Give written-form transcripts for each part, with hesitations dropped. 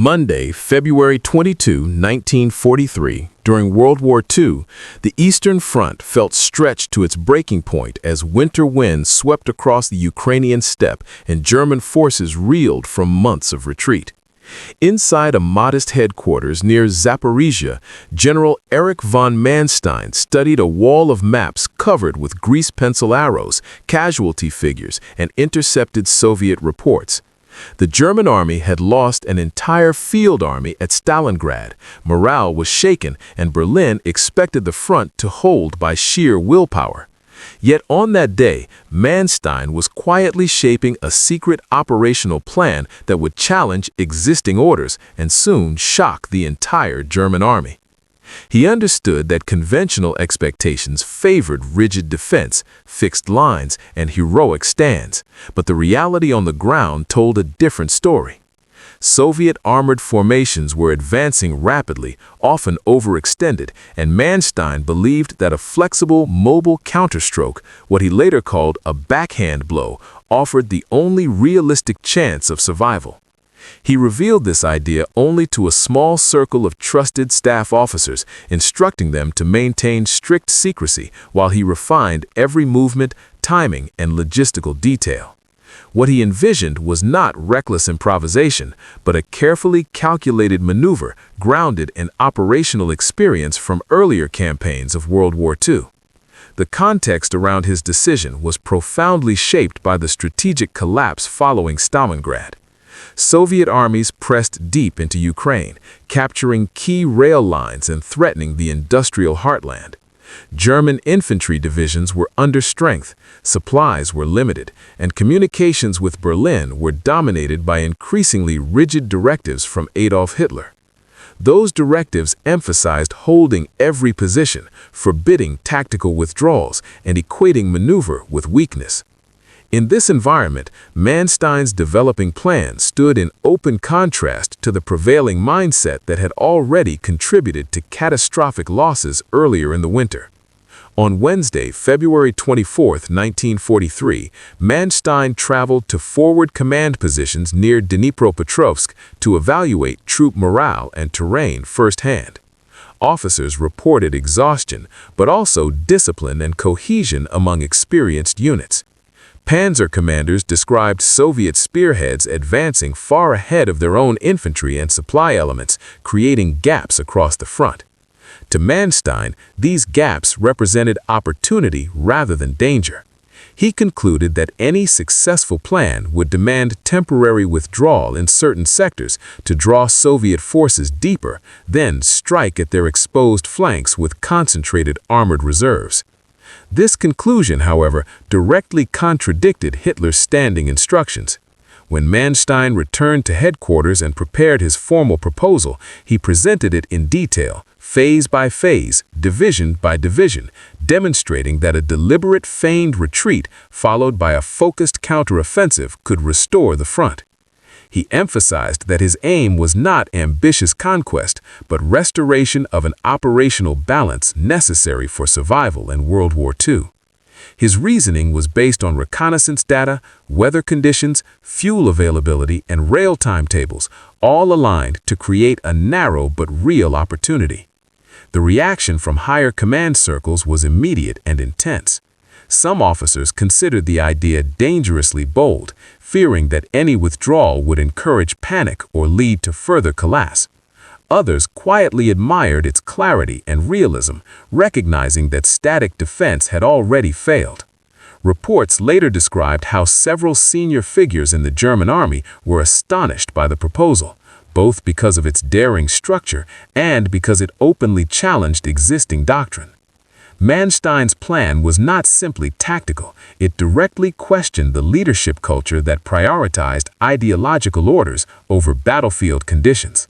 Monday, February 22, 1943, during World War II, the Eastern Front felt stretched to its breaking point as winter winds swept across the Ukrainian steppe and German forces reeled from months of retreat. Inside a modest headquarters near Zaporizhia, General Erich von Manstein studied a wall of maps covered with grease pencil arrows, casualty figures, and intercepted Soviet reports. The German army had lost an entire field army at Stalingrad. Morale was shaken, and Berlin expected the front to hold by sheer willpower. Yet on that day, Manstein was quietly shaping a secret operational plan that would challenge existing orders and soon shock the entire German army. He understood that conventional expectations favored rigid defense, fixed lines, and heroic stands, but the reality on the ground told a different story. Soviet armored formations were advancing rapidly, often overextended, and Manstein believed that a flexible, mobile counterstroke, what he later called a backhand blow, offered the only realistic chance of survival. He revealed this idea only to a small circle of trusted staff officers, instructing them to maintain strict secrecy while he refined every movement, timing, and logistical detail. What he envisioned was not reckless improvisation, but a carefully calculated maneuver grounded in operational experience from earlier campaigns of World War II. The context around his decision was profoundly shaped by the strategic collapse following Stalingrad. Soviet armies pressed deep into Ukraine, capturing key rail lines and threatening the industrial heartland. German infantry divisions were under strength, supplies were limited, and communications with Berlin were dominated by increasingly rigid directives from Adolf Hitler. Those directives emphasized holding every position, forbidding tactical withdrawals, and equating maneuver with weakness. In this environment, Manstein's developing plan stood in open contrast to the prevailing mindset that had already contributed to catastrophic losses earlier in the winter. On Wednesday, February 24, 1943, Manstein traveled to forward command positions near Dnipropetrovsk to evaluate troop morale and terrain firsthand. Officers reported exhaustion, but also discipline and cohesion among experienced units. Panzer commanders described Soviet spearheads advancing far ahead of their own infantry and supply elements, creating gaps across the front. To Manstein, these gaps represented opportunity rather than danger. He concluded that any successful plan would demand temporary withdrawal in certain sectors to draw Soviet forces deeper, then strike at their exposed flanks with concentrated armored reserves. This conclusion, however, directly contradicted Hitler's standing instructions. When Manstein returned to headquarters and prepared his formal proposal, he presented it in detail, phase by phase, division by division, demonstrating that a deliberate feigned retreat followed by a focused counteroffensive could restore the front. He emphasized that his aim was not ambitious conquest, but restoration of an operational balance necessary for survival in World War II. His reasoning was based on reconnaissance data, weather conditions, fuel availability, and rail timetables, all aligned to create a narrow but real opportunity. The reaction from higher command circles was immediate and intense. Some officers considered the idea dangerously bold, fearing that any withdrawal would encourage panic or lead to further collapse. Others quietly admired its clarity and realism, recognizing that static defense had already failed. Reports later described how several senior figures in the German army were astonished by the proposal, both because of its daring structure and because it openly challenged existing doctrine. Manstein's plan was not simply tactical, it directly questioned the leadership culture that prioritized ideological orders over battlefield conditions.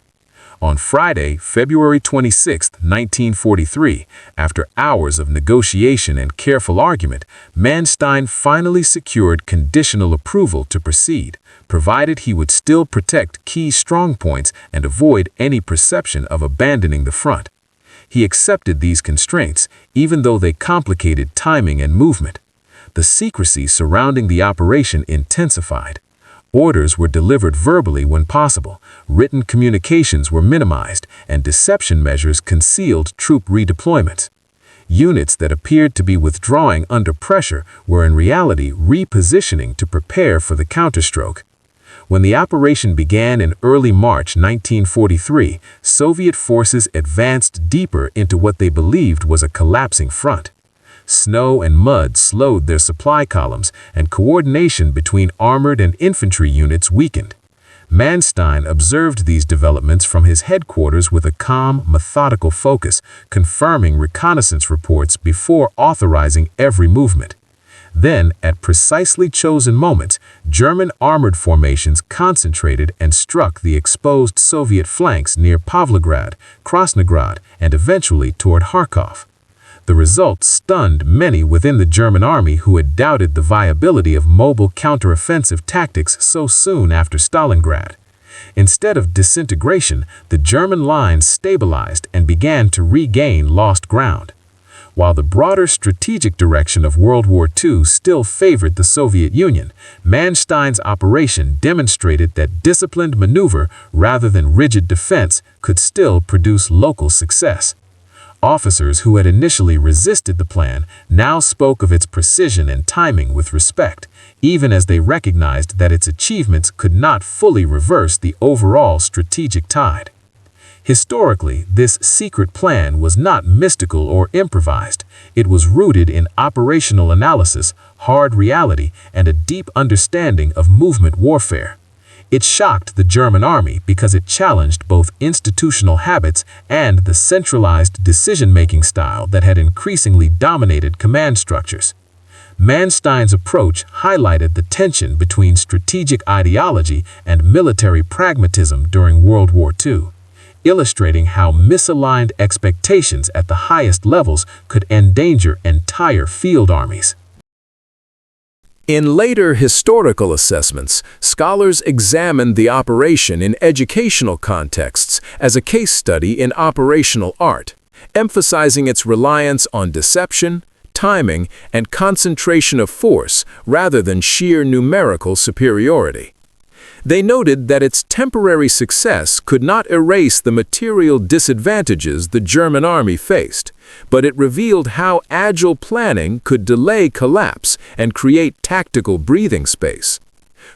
On Friday, February 26, 1943, after hours of negotiation and careful argument, Manstein finally secured conditional approval to proceed, provided he would still protect key strongpoints and avoid any perception of abandoning the front. He accepted these constraints, even though they complicated timing and movement. The secrecy surrounding the operation intensified. Orders were delivered verbally when possible, written communications were minimized, and deception measures concealed troop redeployments. Units that appeared to be withdrawing under pressure were in reality repositioning to prepare for the counterstroke. When the operation began in early March 1943, Soviet forces advanced deeper into what they believed was a collapsing front. Snow and mud slowed their supply columns, and coordination between armored and infantry units weakened. Manstein observed these developments from his headquarters with a calm, methodical focus, confirming reconnaissance reports before authorizing every movement. Then, at precisely chosen moments, German armored formations concentrated and struck the exposed Soviet flanks near Pavlograd, Krasnograd, and eventually toward Kharkov. The result stunned many within the German army who had doubted the viability of mobile counteroffensive tactics so soon after Stalingrad. Instead of disintegration, the German lines stabilized and began to regain lost ground. While the broader strategic direction of World War II still favored the Soviet Union, Manstein's operation demonstrated that disciplined maneuver rather than rigid defense could still produce local success. Officers who had initially resisted the plan now spoke of its precision and timing with respect, even as they recognized that its achievements could not fully reverse the overall strategic tide. Historically, this secret plan was not mystical or improvised. It was rooted in operational analysis, hard reality, and a deep understanding of movement warfare. It shocked the German army because it challenged both institutional habits and the centralized decision-making style that had increasingly dominated command structures. Manstein's approach highlighted the tension between strategic ideology and military pragmatism during World War II, illustrating how misaligned expectations at the highest levels could endanger entire field armies. In later historical assessments, scholars examined the operation in educational contexts as a case study in operational art, emphasizing its reliance on deception, timing, and concentration of force rather than sheer numerical superiority. They noted that its temporary success could not erase the material disadvantages the German army faced, but it revealed how agile planning could delay collapse and create tactical breathing space.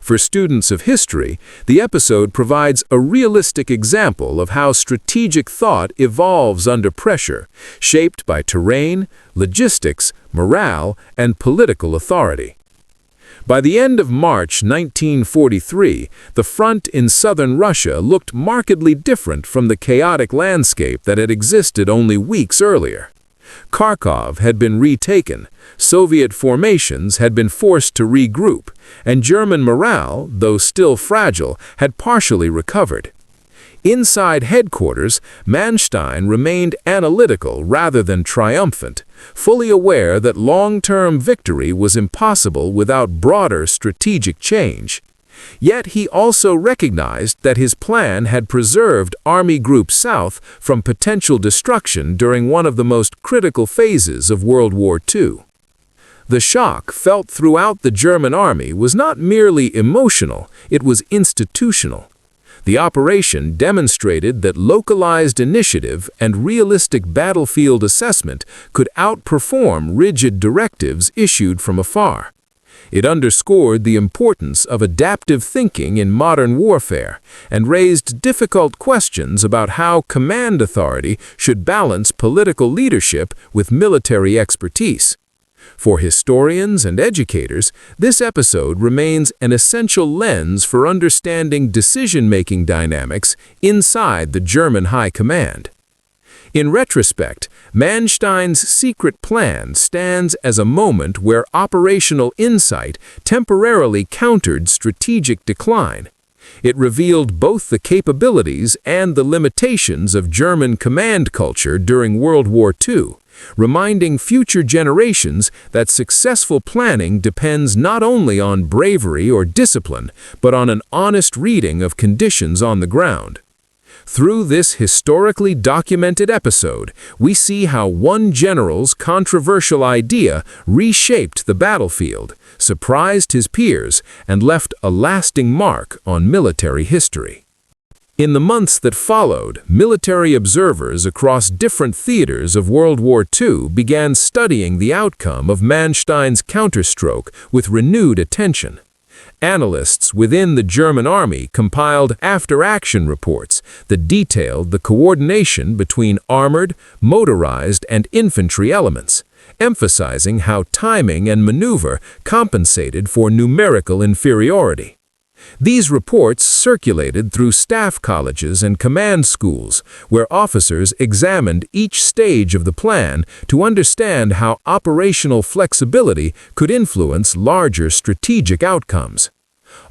For students of history, the episode provides a realistic example of how strategic thought evolves under pressure, shaped by terrain, logistics, morale, and political authority. By the end of March 1943, the front in southern Russia looked markedly different from the chaotic landscape that had existed only weeks earlier. Kharkov had been retaken, Soviet formations had been forced to regroup, and German morale, though still fragile, had partially recovered. Inside headquarters, Manstein remained analytical rather than triumphant, fully aware that long-term victory was impossible without broader strategic change. Yet he also recognized that his plan had preserved Army Group South from potential destruction during one of the most critical phases of World War II. The shock felt throughout the German army was not merely emotional, it was institutional. The operation demonstrated that localized initiative and realistic battlefield assessment could outperform rigid directives issued from afar. It underscored the importance of adaptive thinking in modern warfare and raised difficult questions about how command authority should balance political leadership with military expertise. For historians and educators, this episode remains an essential lens for understanding decision-making dynamics inside the German High Command. In retrospect, Manstein's secret plan stands as a moment where operational insight temporarily countered strategic decline. It revealed both the capabilities and the limitations of German command culture during World War II, reminding future generations that successful planning depends not only on bravery or discipline, but on an honest reading of conditions on the ground. Through this historically documented episode, we see how one general's controversial idea reshaped the battlefield, surprised his peers, and left a lasting mark on military history. In the months that followed, military observers across different theaters of World War II began studying the outcome of Manstein's counterstroke with renewed attention. Analysts within the German army compiled after-action reports that detailed the coordination between armored, motorized, and infantry elements, emphasizing how timing and maneuver compensated for numerical inferiority. These reports circulated through staff colleges and command schools, where officers examined each stage of the plan to understand how operational flexibility could influence larger strategic outcomes.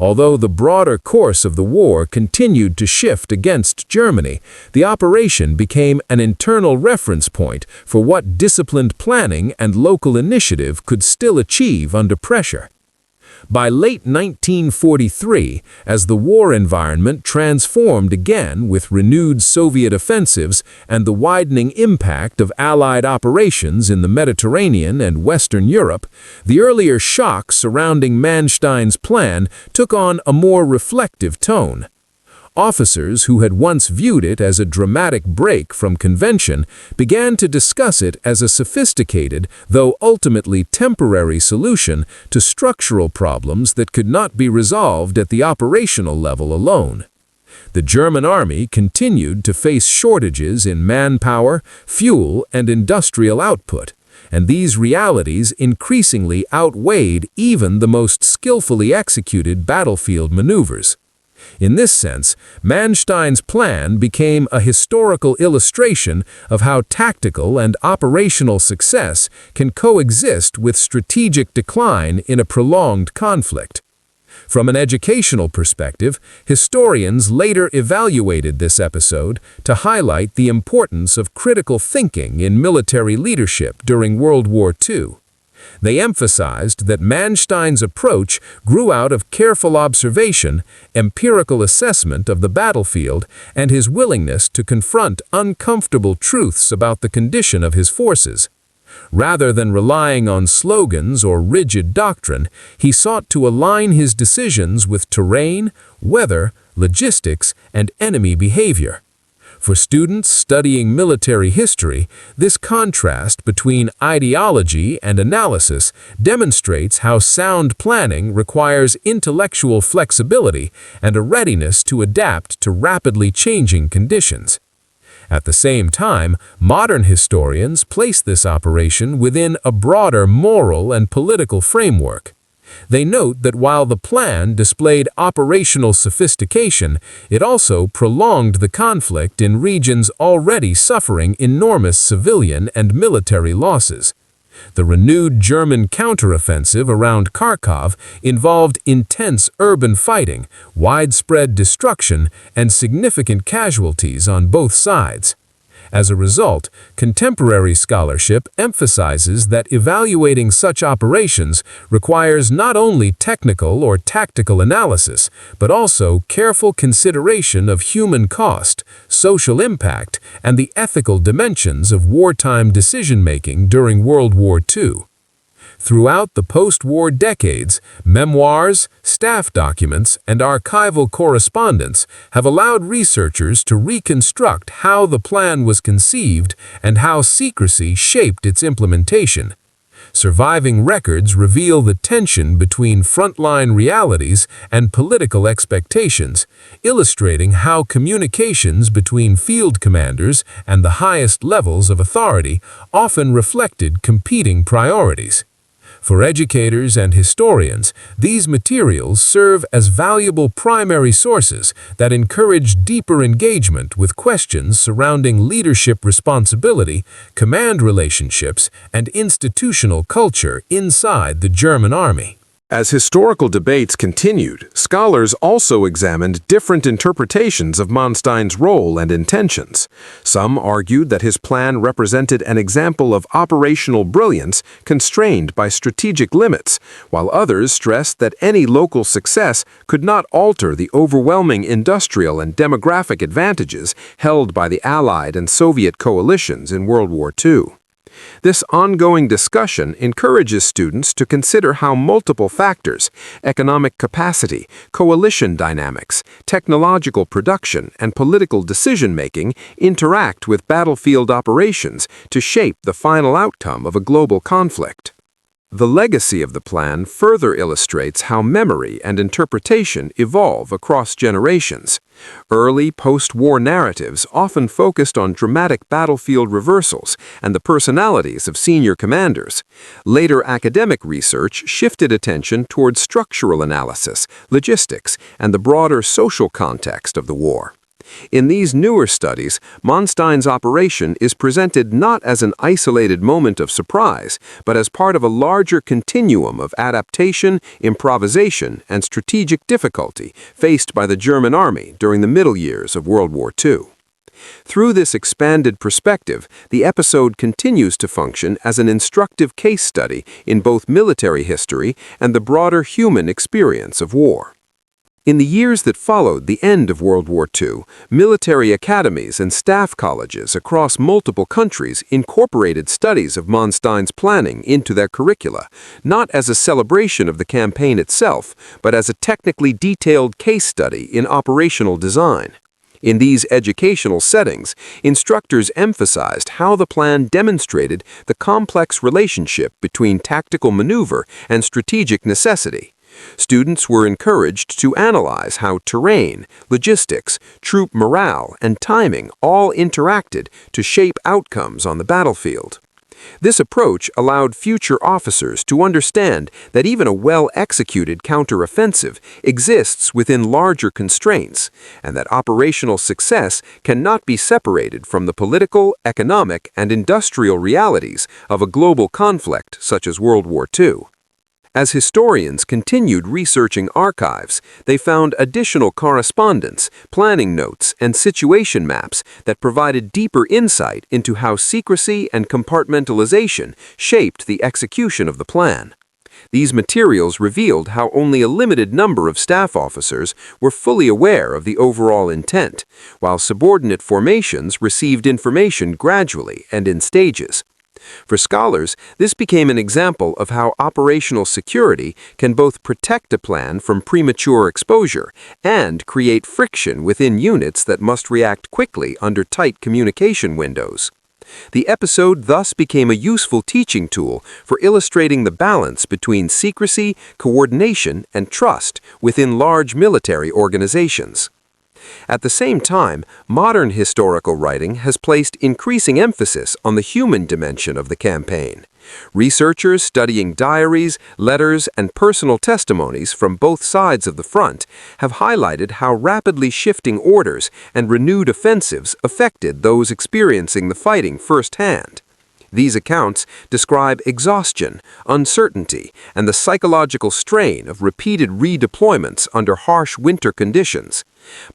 Although the broader course of the war continued to shift against Germany, the operation became an internal reference point for what disciplined planning and local initiative could still achieve under pressure. By late 1943, as the war environment transformed again with renewed Soviet offensives and the widening impact of Allied operations in the Mediterranean and Western Europe, the earlier shock surrounding Manstein's plan took on a more reflective tone. Officers who had once viewed it as a dramatic break from convention began to discuss it as a sophisticated, though ultimately temporary solution to structural problems that could not be resolved at the operational level alone. The German army continued to face shortages in manpower, fuel, and industrial output, and these realities increasingly outweighed even the most skillfully executed battlefield maneuvers. In this sense, Manstein's plan became a historical illustration of how tactical and operational success can coexist with strategic decline in a prolonged conflict. From an educational perspective, historians later evaluated this episode to highlight the importance of critical thinking in military leadership during World War II. They emphasized that Manstein's approach grew out of careful observation, empirical assessment of the battlefield, and his willingness to confront uncomfortable truths about the condition of his forces. Rather than relying on slogans or rigid doctrine, he sought to align his decisions with terrain, weather, logistics, and enemy behavior. For students studying military history, this contrast between ideology and analysis demonstrates how sound planning requires intellectual flexibility and a readiness to adapt to rapidly changing conditions. At the same time, modern historians place this operation within a broader moral and political framework. They note that while the plan displayed operational sophistication, it also prolonged the conflict in regions already suffering enormous civilian and military losses. The renewed German counteroffensive around Kharkov involved intense urban fighting, widespread destruction, and significant casualties on both sides. As a result, contemporary scholarship emphasizes that evaluating such operations requires not only technical or tactical analysis, but also careful consideration of human cost, social impact, and the ethical dimensions of wartime decision-making during World War II. Throughout the post-war decades, memoirs, staff documents, and archival correspondence have allowed researchers to reconstruct how the plan was conceived and how secrecy shaped its implementation. Surviving records reveal the tension between frontline realities and political expectations, illustrating how communications between field commanders and the highest levels of authority often reflected competing priorities. For educators and historians, these materials serve as valuable primary sources that encourage deeper engagement with questions surrounding leadership responsibility, command relationships, and institutional culture inside the German army. As historical debates continued, scholars also examined different interpretations of Manstein's role and intentions. Some argued that his plan represented an example of operational brilliance constrained by strategic limits, while others stressed that any local success could not alter the overwhelming industrial and demographic advantages held by the Allied and Soviet coalitions in World War II. This ongoing discussion encourages students to consider how multiple factors, economic capacity, coalition dynamics, technological production, and political decision-making interact with battlefield operations to shape the final outcome of a global conflict. The legacy of the plan further illustrates how memory and interpretation evolve across generations. Early post-war narratives often focused on dramatic battlefield reversals and the personalities of senior commanders. Later academic research shifted attention toward structural analysis, logistics, and the broader social context of the war. In these newer studies, Manstein's operation is presented not as an isolated moment of surprise, but as part of a larger continuum of adaptation, improvisation, and strategic difficulty faced by the German army during the middle years of World War II. Through this expanded perspective, the episode continues to function as an instructive case study in both military history and the broader human experience of war. In the years that followed the end of World War II, military academies and staff colleges across multiple countries incorporated studies of Manstein's planning into their curricula, not as a celebration of the campaign itself, but as a technically detailed case study in operational design. In these educational settings, instructors emphasized how the plan demonstrated the complex relationship between tactical maneuver and strategic necessity. Students were encouraged to analyze how terrain, logistics, troop morale, and timing all interacted to shape outcomes on the battlefield. This approach allowed future officers to understand that even a well-executed counteroffensive exists within larger constraints, and that operational success cannot be separated from the political, economic, and industrial realities of a global conflict such as World War II. As historians continued researching archives, they found additional correspondence, planning notes, and situation maps that provided deeper insight into how secrecy and compartmentalization shaped the execution of the plan. These materials revealed how only a limited number of staff officers were fully aware of the overall intent, while subordinate formations received information gradually and in stages. For scholars, this became an example of how operational security can both protect a plan from premature exposure and create friction within units that must react quickly under tight communication windows. The episode thus became a useful teaching tool for illustrating the balance between secrecy, coordination, and trust within large military organizations. At the same time, modern historical writing has placed increasing emphasis on the human dimension of the campaign. Researchers studying diaries, letters, and personal testimonies from both sides of the front have highlighted how rapidly shifting orders and renewed offensives affected those experiencing the fighting firsthand. These accounts describe exhaustion, uncertainty, and the psychological strain of repeated redeployments under harsh winter conditions.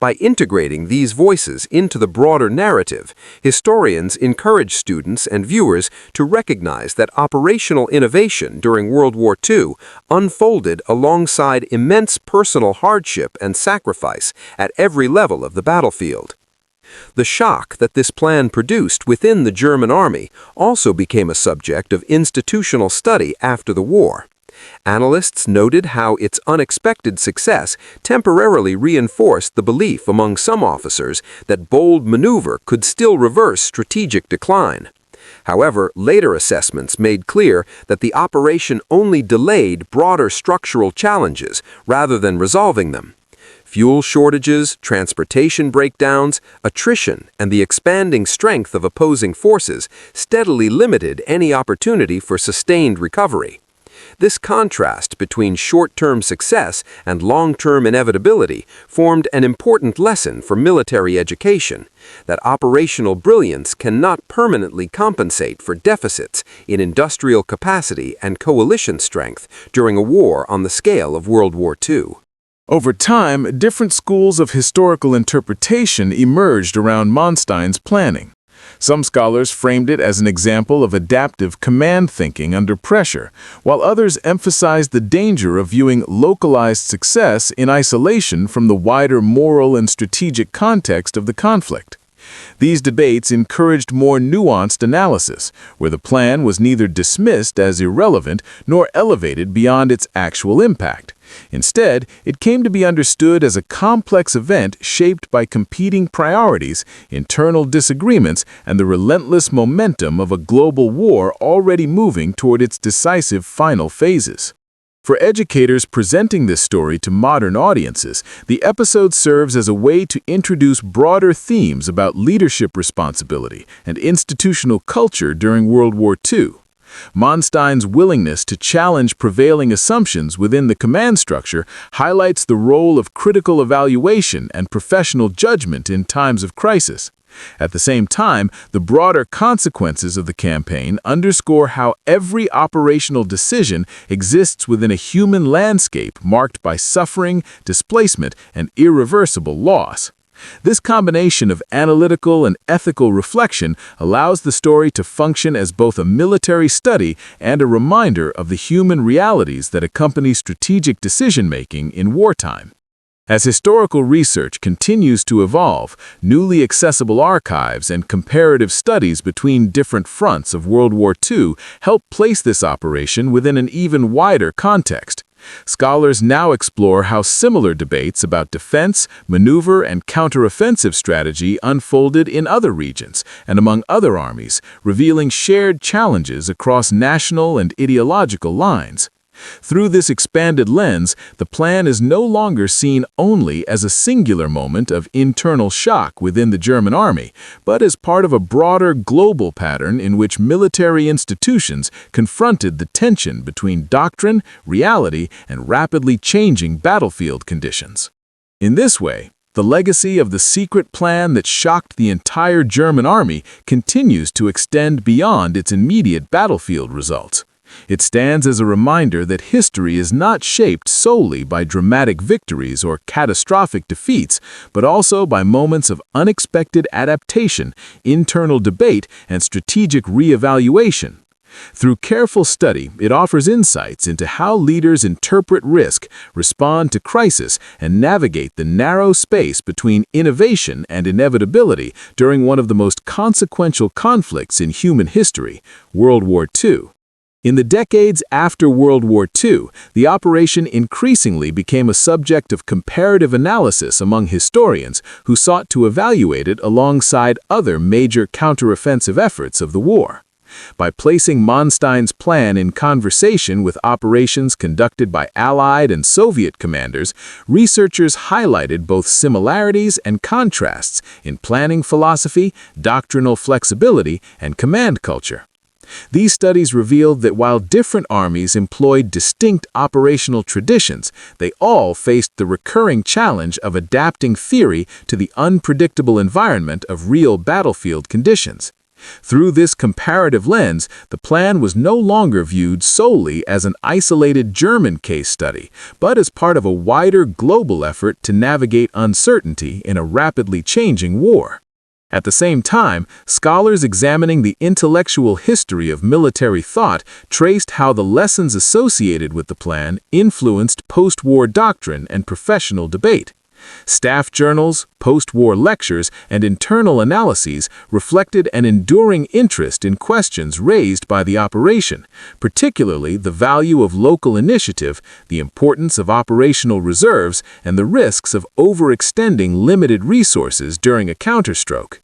By integrating these voices into the broader narrative, historians encourage students and viewers to recognize that operational innovation during World War II unfolded alongside immense personal hardship and sacrifice at every level of the battlefield. The shock that this plan produced within the German army also became a subject of institutional study after the war. Analysts noted how its unexpected success temporarily reinforced the belief among some officers that bold maneuver could still reverse strategic decline. However, later assessments made clear that the operation only delayed broader structural challenges rather than resolving them. Fuel shortages, transportation breakdowns, attrition, and the expanding strength of opposing forces steadily limited any opportunity for sustained recovery. This contrast between short-term success and long-term inevitability formed an important lesson for military education, that operational brilliance cannot permanently compensate for deficits in industrial capacity and coalition strength during a war on the scale of World War II. Over time, different schools of historical interpretation emerged around Manstein's planning. Some scholars framed it as an example of adaptive command thinking under pressure, while others emphasized the danger of viewing localized success in isolation from the wider moral and strategic context of the conflict. These debates encouraged more nuanced analysis, where the plan was neither dismissed as irrelevant nor elevated beyond its actual impact. Instead, it came to be understood as a complex event shaped by competing priorities, internal disagreements, and the relentless momentum of a global war already moving toward its decisive final phases. For educators presenting this story to modern audiences, the episode serves as a way to introduce broader themes about leadership responsibility and institutional culture during World War II. Manstein's willingness to challenge prevailing assumptions within the command structure highlights the role of critical evaluation and professional judgment in times of crisis. At the same time, the broader consequences of the campaign underscore how every operational decision exists within a human landscape marked by suffering, displacement, and irreversible loss. This combination of analytical and ethical reflection allows the story to function as both a military study and a reminder of the human realities that accompany strategic decision-making in wartime. As historical research continues to evolve, newly accessible archives and comparative studies between different fronts of World War II help place this operation within an even wider context. Scholars now explore how similar debates about defense, maneuver, and counteroffensive strategy unfolded in other regions and among other armies, revealing shared challenges across national and ideological lines. Through this expanded lens, the plan is no longer seen only as a singular moment of internal shock within the German army, but as part of a broader global pattern in which military institutions confronted the tension between doctrine, reality, and rapidly changing battlefield conditions. In this way, the legacy of the secret plan that shocked the entire German army continues to extend beyond its immediate battlefield results. It stands as a reminder that history is not shaped solely by dramatic victories or catastrophic defeats, but also by moments of unexpected adaptation, internal debate, and strategic reevaluation. Through careful study, it offers insights into how leaders interpret risk, respond to crisis, and navigate the narrow space between innovation and inevitability during one of the most consequential conflicts in human history, World War II. In the decades after World War II, the operation increasingly became a subject of comparative analysis among historians who sought to evaluate it alongside other major counteroffensive efforts of the war. By placing Manstein's plan in conversation with operations conducted by Allied and Soviet commanders, researchers highlighted both similarities and contrasts in planning philosophy, doctrinal flexibility, and command culture. These studies revealed that while different armies employed distinct operational traditions, they all faced the recurring challenge of adapting theory to the unpredictable environment of real battlefield conditions. Through this comparative lens, the plan was no longer viewed solely as an isolated German case study, but as part of a wider global effort to navigate uncertainty in a rapidly changing war. At the same time, scholars examining the intellectual history of military thought traced how the lessons associated with the plan influenced post-war doctrine and professional debate. Staff journals, post-war lectures, and internal analyses reflected an enduring interest in questions raised by the operation, particularly the value of local initiative, the importance of operational reserves, and the risks of overextending limited resources during a counterstroke.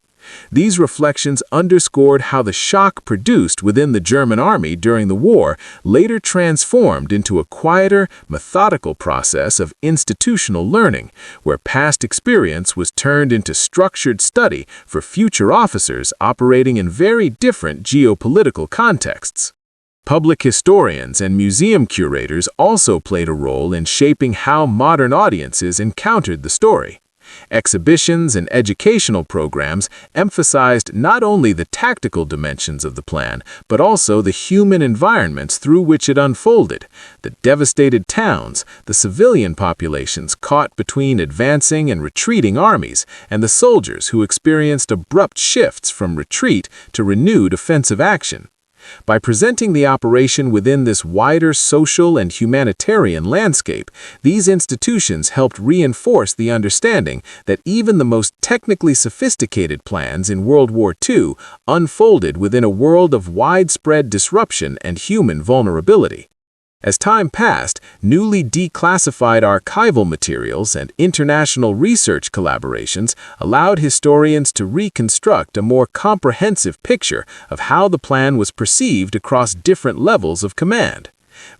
These reflections underscored how the shock produced within the German army during the war later transformed into a quieter, methodical process of institutional learning, where past experience was turned into structured study for future officers operating in very different geopolitical contexts. Public historians and museum curators also played a role in shaping how modern audiences encountered the story. Exhibitions and educational programs emphasized not only the tactical dimensions of the plan, but also the human environments through which it unfolded, the devastated towns, the civilian populations caught between advancing and retreating armies, and the soldiers who experienced abrupt shifts from retreat to renewed offensive action. By presenting the operation within this wider social and humanitarian landscape, these institutions helped reinforce the understanding that even the most technically sophisticated plans in World War II unfolded within a world of widespread disruption and human vulnerability. As time passed, newly declassified archival materials and international research collaborations allowed historians to reconstruct a more comprehensive picture of how the plan was perceived across different levels of command.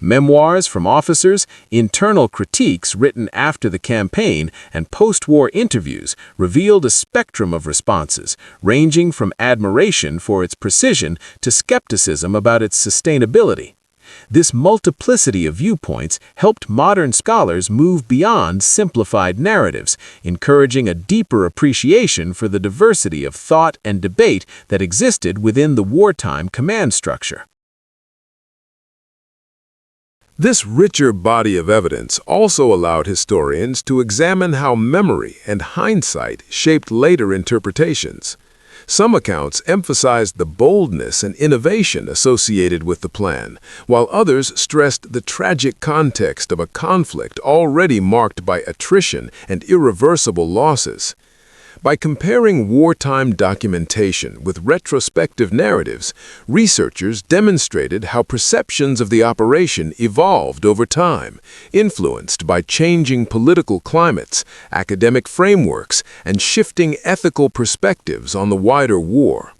Memoirs from officers, internal critiques written after the campaign, and post-war interviews revealed a spectrum of responses, ranging from admiration for its precision to skepticism about its sustainability. This multiplicity of viewpoints helped modern scholars move beyond simplified narratives, encouraging a deeper appreciation for the diversity of thought and debate that existed within the wartime command structure. This richer body of evidence also allowed historians to examine how memory and hindsight shaped later interpretations. Some accounts emphasized the boldness and innovation associated with the plan, while others stressed the tragic context of a conflict already marked by attrition and irreversible losses. By comparing wartime documentation with retrospective narratives, researchers demonstrated how perceptions of the operation evolved over time, influenced by changing political climates, academic frameworks, and shifting ethical perspectives on the wider war.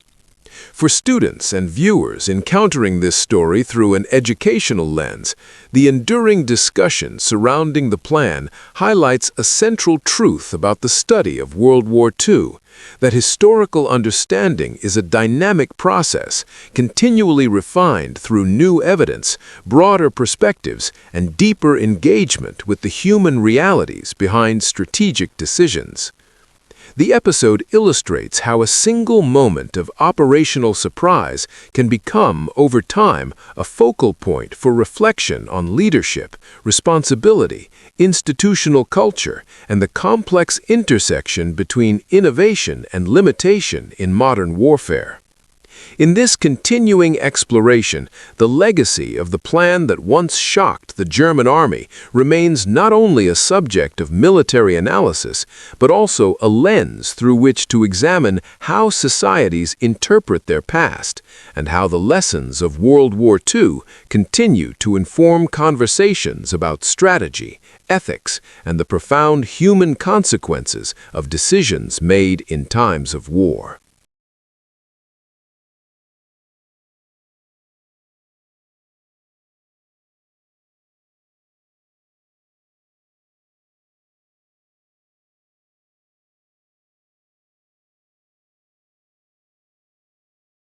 For students and viewers encountering this story through an educational lens, the enduring discussion surrounding the plan highlights a central truth about the study of World War II, that historical understanding is a dynamic process, continually refined through new evidence, broader perspectives, and deeper engagement with the human realities behind strategic decisions. The episode illustrates how a single moment of operational surprise can become, over time, a focal point for reflection on leadership, responsibility, institutional culture, and the complex intersection between innovation and limitation in modern warfare. In this continuing exploration, the legacy of the plan that once shocked the German army remains not only a subject of military analysis, but also a lens through which to examine how societies interpret their past, and how the lessons of World War II continue to inform conversations about strategy, ethics, and the profound human consequences of decisions made in times of war.